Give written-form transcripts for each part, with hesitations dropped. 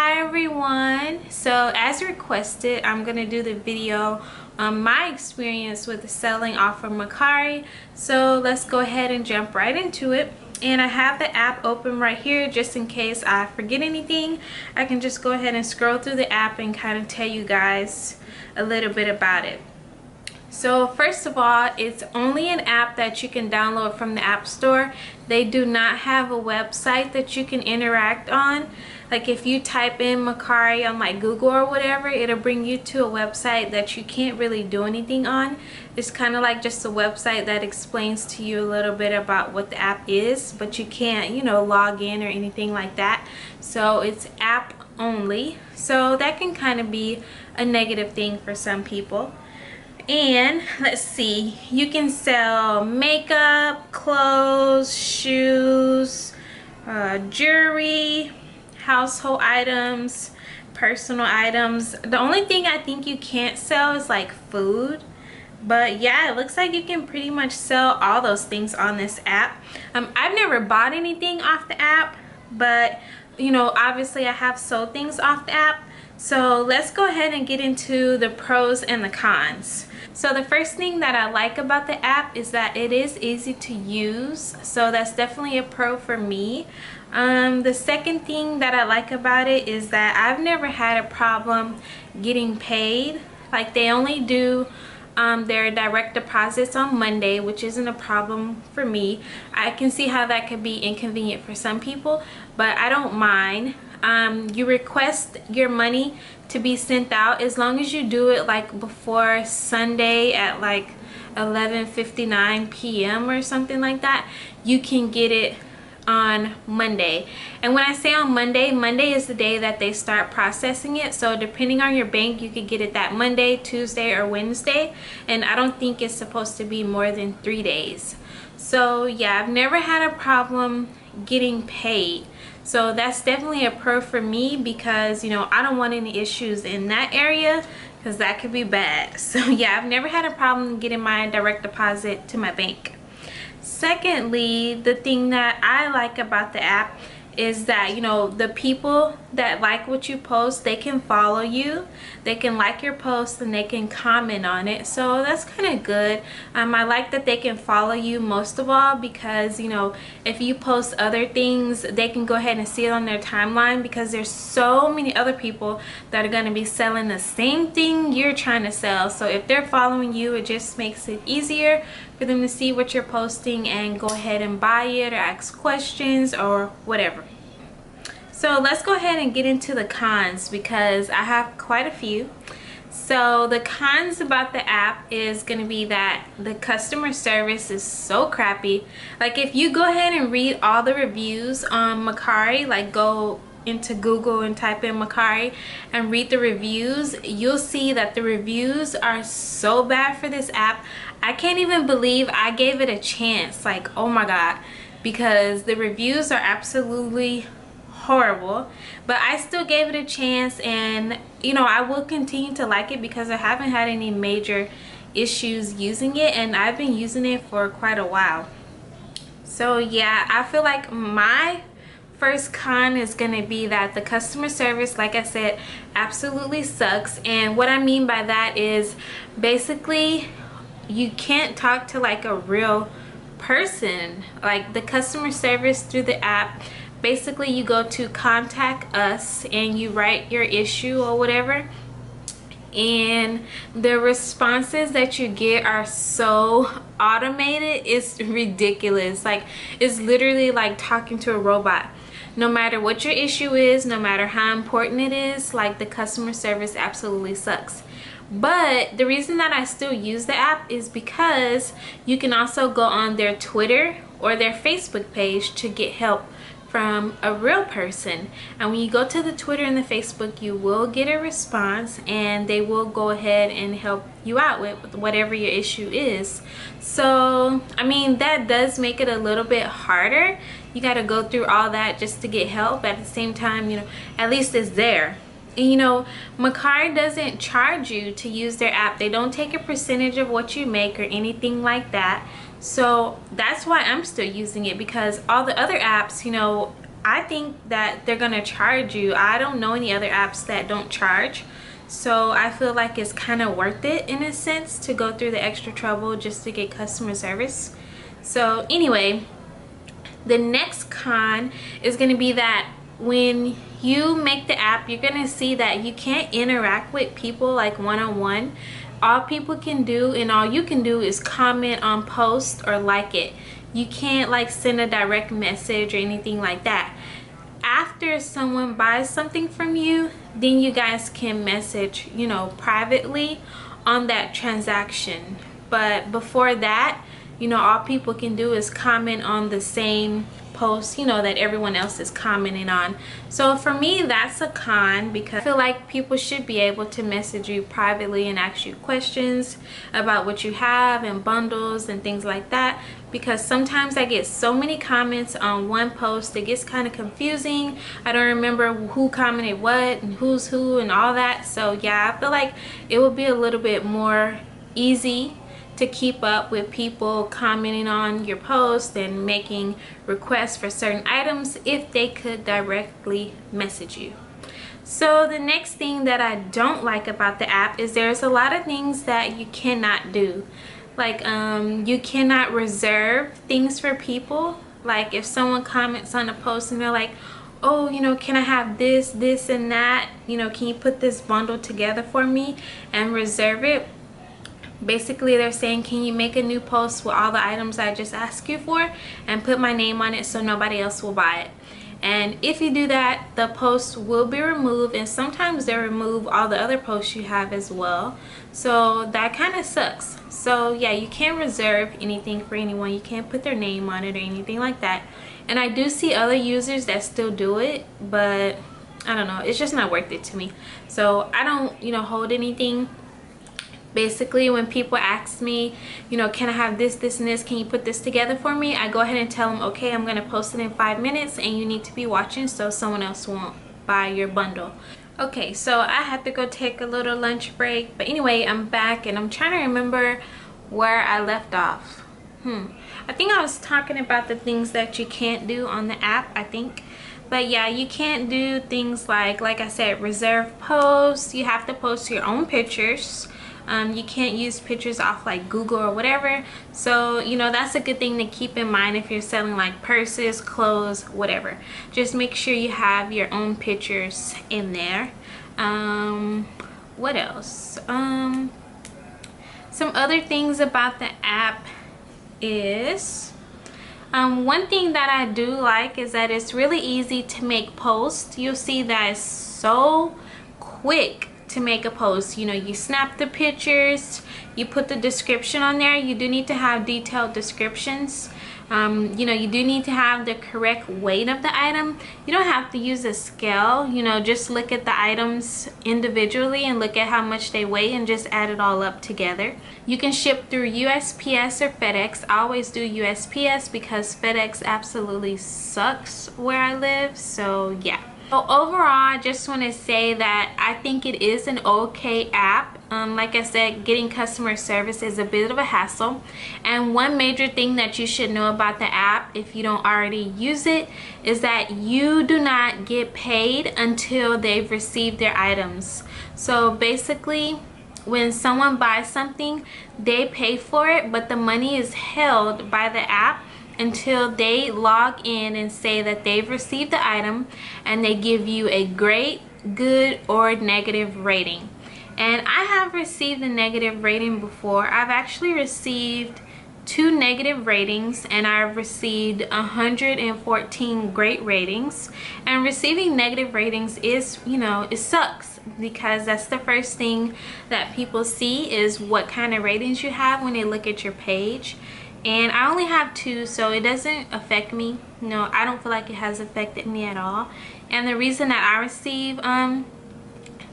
Hi everyone. So as requested, I'm gonna do the video on my experience with selling off of Mercari. So let's go ahead and jump right into it. And I have the app open right here just in case I forget anything. I can just go ahead and scroll through the app and kind of tell you guys a little bit about it. So first of all, it's only an app that you can download from the App Store. They do not have a website that you can interact on. Like if you type in Mercari on like Google or whatever, it'll bring you to a website that you can't really do anything on. It's kind of like just a website that explains to you a little bit about what the app is, but you can't, you know, log in or anything like that. So it's app only. So that can kind of be a negative thing for some people. And let's see, you can sell makeup, clothes, shoes, jewelry, household items, personal items. The only thing I think you can't sell is like food. But yeah, it looks like you can pretty much sell all those things on this app. I've never bought anything off the app, but you know, obviously I have sold things off the app. So let's go ahead and get into the pros and the cons. So the first thing that I like about the app is that it is easy to use. So that's definitely a pro for me. The second thing that I like about it is that I've never had a problem getting paid. Like they only do their direct deposits on Monday, which isn't a problem for me. I can see how that could be inconvenient for some people, but I don't mind. You request your money to be sent out as long as you do it like before Sunday at like 11:59 p.m. or something like that. You can get it on Monday. And when I say on Monday, Monday is the day that they start processing it. So depending on your bank, you could get it that Monday, Tuesday, or Wednesday. And I don't think it's supposed to be more than 3 days. So yeah, I've never had a problem getting paid. So that's definitely a pro for me because, you know, I don't want any issues in that area because that could be bad. So yeah, I've never had a problem getting my direct deposit to my bank. Secondly, the thing that I like about the app is that, you know, the people that like what you post, they can follow you, they can like your post, and they can comment on it. So that's kind of good. I like that they can follow you most of all because, you know, if you post other things, they can go ahead and see it on their timeline because there's so many other people that are going to be selling the same thing you're trying to sell. So if they're following you, it just makes it easier for them to see what you're posting and go ahead and buy it or ask questions or whatever. So let's go ahead and get into the cons because I have quite a few. So the cons about the app is going to be that the customer service is so crappy. Like if you go ahead and read all the reviews on Mercari, like go into Google and type in Mercari and read the reviews, you'll see that the reviews are so bad for this app. I can't even believe I gave it a chance. Like, oh my god, because the reviews are absolutely horrible, but I still gave it a chance, and you know, I will continue to like it because I haven't had any major issues using it, and I've been using it for quite a while. So yeah, I feel like my first con is gonna be that the customer service, like I said, absolutely sucks. And what I mean by that is basically you can't talk to like a real person. Like the customer service through the app, basically you go to contact us and you write your issue or whatever, and the responses that you get are so automated, it's ridiculous. Like it's literally like talking to a robot. No matter what your issue is, no matter how important it is, like the customer service absolutely sucks. But the reason that I still use the app is because you can also go on their Twitter or their Facebook page to get help from a real person. And when you go to the Twitter and the Facebook, you will get a response and they will go ahead and help you out with whatever your issue is. So I mean, that does make it a little bit harder. You got to go through all that just to get help. At the same time, you know, at least it's there. And you know, Mercari doesn't charge you to use their app. They don't take a percentage of what you make or anything like that. So that's why I'm still using it, because all the other apps, you know, I think that they're gonna charge you. I don't know any other apps that don't charge, so I feel like it's kind of worth it in a sense to go through the extra trouble just to get customer service. So anyway, the next con is going to be that when you make the app, you're going to see that you can't interact with people like one-on-one. All people can do and all you can do is comment on posts or like it. You can't like send a direct message or anything like that. After someone buys something from you, then you guys can message, you know, privately on that transaction. But before that, you know, all people can do is comment on the same post, you know, that everyone else is commenting on. So for me, that's a con, because I feel like people should be able to message you privately and ask you questions about what you have and bundles and things like that, because sometimes I get so many comments on one post, it gets kind of confusing. I don't remember who commented what and who's who and all that. So yeah, I feel like it would be a little bit more easy to keep up with people commenting on your post and making requests for certain items if they could directly message you. So the next thing that I don't like about the app is there's a lot of things that you cannot do. Like you cannot reserve things for people. Like if someone comments on a post and they're like, oh, you know, can I have this, this and that, you know, can you put this bundle together for me and reserve it? Basically they're saying, can you make a new post with all the items I just asked you for and put my name on it so nobody else will buy it. And if you do that, the post will be removed, and sometimes they remove all the other posts you have as well. So that kind of sucks. So yeah, you can't reserve anything for anyone. You can't put their name on it or anything like that. And I do see other users that still do it, but I don't know, it's just not worth it to me. So I don't, you know, hold anything. Basically, when people ask me, you know, can I have this, this, and this, can you put this together for me, I go ahead and tell them, okay, I'm going to post it in 5 minutes and you need to be watching so someone else won't buy your bundle. Okay, so I had to go take a little lunch break, but anyway, I'm back and I'm trying to remember where I left off. I think I was talking about the things that you can't do on the app, I think. But yeah, you can't do things like I said, reserve posts. You have to post your own pictures. You can't use pictures off like Google or whatever. So, you know, that's a good thing to keep in mind if you're selling like purses, clothes, whatever. Just make sure you have your own pictures in there. What else? Some other things about the app is, one thing that I do like is that it's really easy to make posts. You'll see that it's so quick to make a post. You know, you snap the pictures, you put the description on there. You do need to have detailed descriptions. You know, you do need to have the correct weight of the item. You don't have to use a scale, you know, just look at the items individually and look at how much they weigh and just add it all up together. You can ship through USPS or FedEx. I always do USPS because FedEx absolutely sucks where I live, so yeah. So overall, I just want to say that I think it is an okay app. Like I said, getting customer service is a bit of a hassle. And one major thing that you should know about the app, if you don't already use it, is that you do not get paid until they've received their items. So basically, when someone buys something, they pay for it, but the money is held by the app until they log in and say that they've received the item, and they give you a great, good, or negative rating. And I have received a negative rating before. I've actually received 2 negative ratings, and I've received 114 great ratings. And receiving negative ratings is, you know, it sucks, because that's the first thing that people see is what kind of ratings you have when they look at your page. And I only have 2, so it doesn't affect me. No, I don't feel like it has affected me at all. And the reason that I receive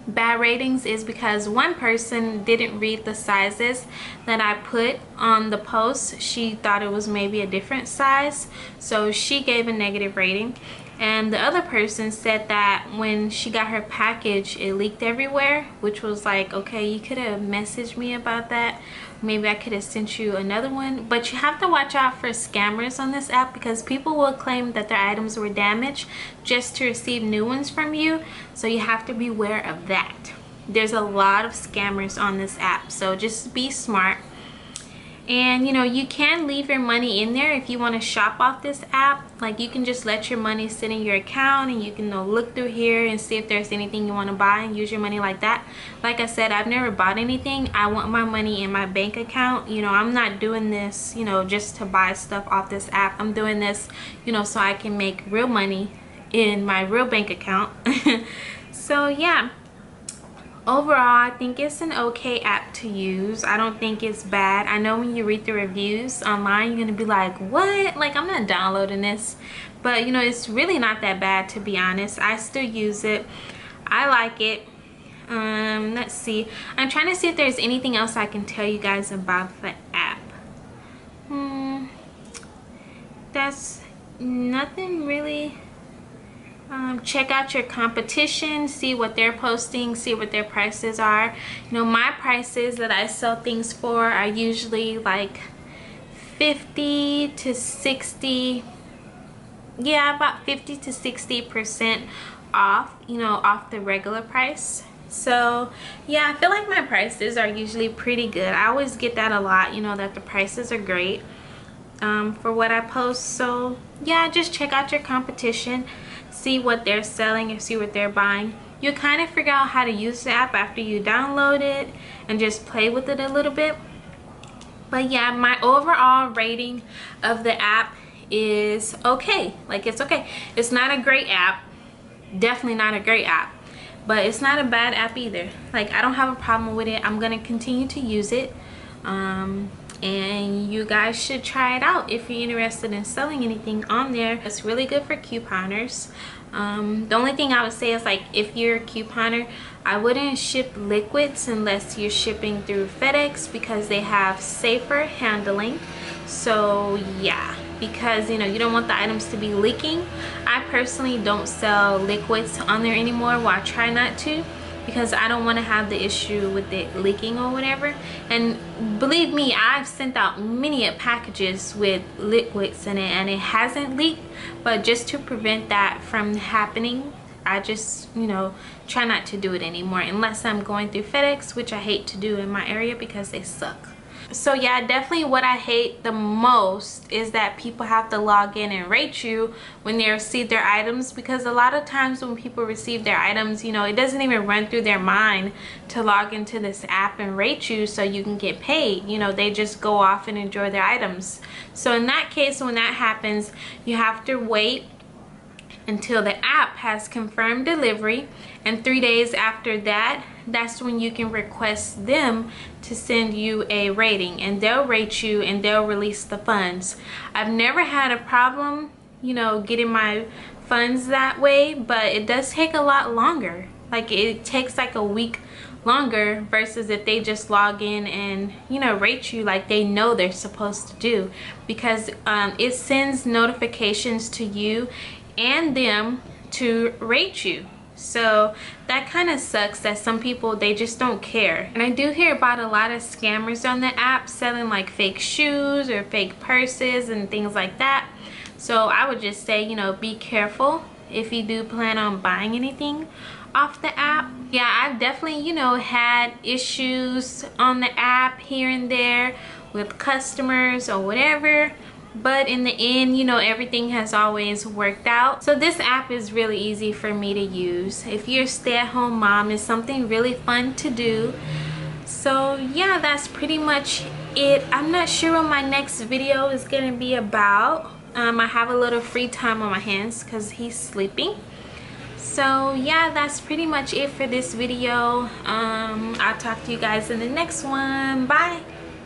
bad ratings is because one person didn't read the sizes that I put on the post. She thought it was maybe a different size, so she gave a negative rating. And the other person said that when she got her package, it leaked everywhere, which was like, okay, you could have messaged me about that. maybe I could have sent you another one. But you have to watch out for scammers on this app, because people will claim that their items were damaged just to receive new ones from you. So you have to be aware of that. There's a lot of scammers on this app, so just be smart. And you know, you can leave your money in there if you want to shop off this app. Like, you can just let your money sit in your account, and you can look through here and see if there's anything you want to buy and use your money like that. Like I said, I've never bought anything. I want my money in my bank account. You know, I'm not doing this, you know, just to buy stuff off this app. I'm doing this, you know, so I can make real money in my real bank account. So yeah, overall, I think it's an okay app to use. I don't think it's bad. I know when you read the reviews online, you're gonna be like, what? Like, I'm not downloading this. But you know, it's really not that bad, to be honest. I still use it. I like it. Let's see. I'm trying to see if there's anything else I can tell you guys about the app. That's nothing really. Check out your competition, see what they're posting, see what their prices are. You know, my prices that I sell things for are usually like 50 to 60, yeah, about 50 to 60% off, you know, off the regular price. So yeah, I feel like my prices are usually pretty good. I always get that a lot, you know, that the prices are great for what I post. So yeah, just check out your competition, see what they're selling and see what they're buying. You'll kind of figure out how to use the app after you download it and just play with it a little bit. But yeah, my overall rating of the app is okay. Like, it's okay. It's not a great app, definitely not a great app, but it's not a bad app either. Like, I don't have a problem with it. I'm gonna continue to use it. And you guys should try it out if you're interested in selling anything on there. It's really good for couponers. The only thing I would say is, like, if you're a couponer, I wouldn't ship liquids unless you're shipping through FedEx, because they have safer handling. So yeah, because you know, you don't want the items to be leaking. I personally don't sell liquids on there anymore. Well, I try not to, because I don't want to have the issue with it leaking or whatever. And believe me, I've sent out many packages with liquids in it and it hasn't leaked. But just to prevent that from happening, I just, you know, try not to do it anymore unless I'm going through FedEx, which I hate to do in my area because they suck. So yeah, definitely what I hate the most is that people have to log in and rate you when they receive their items, because a lot of times when people receive their items, you know, it doesn't even run through their mind to log into this app and rate you so you can get paid. You know, they just go off and enjoy their items. So in that case, when that happens, you have to wait until the app has confirmed delivery, and 3 days after that, that's when you can request them to send you a rating, and they'll rate you and they'll release the funds. I've never had a problem, you know, getting my funds that way, but it does take a lot longer. Like, it takes like a week longer versus if they just log in and, you know, rate you like they know they're supposed to do, because it sends notifications to you and them to rate you. So that kind of sucks that some people, they just don't care. And I do hear about a lot of scammers on the app selling like fake shoes or fake purses and things like that. So I would just say, you know, be careful if you do plan on buying anything off the app. Yeah, I've definitely, you know, had issues on the app here and there with customers or whatever, but in the end, you know, everything has always worked out. So this app is really easy for me to use. If you're a stay-at-home mom, it's something really fun to do. So yeah, that's pretty much it. I'm not sure what my next video is gonna be about. I have a little free time on my hands because he's sleeping. So yeah, that's pretty much it for this video. I'll talk to you guys in the next one. Bye.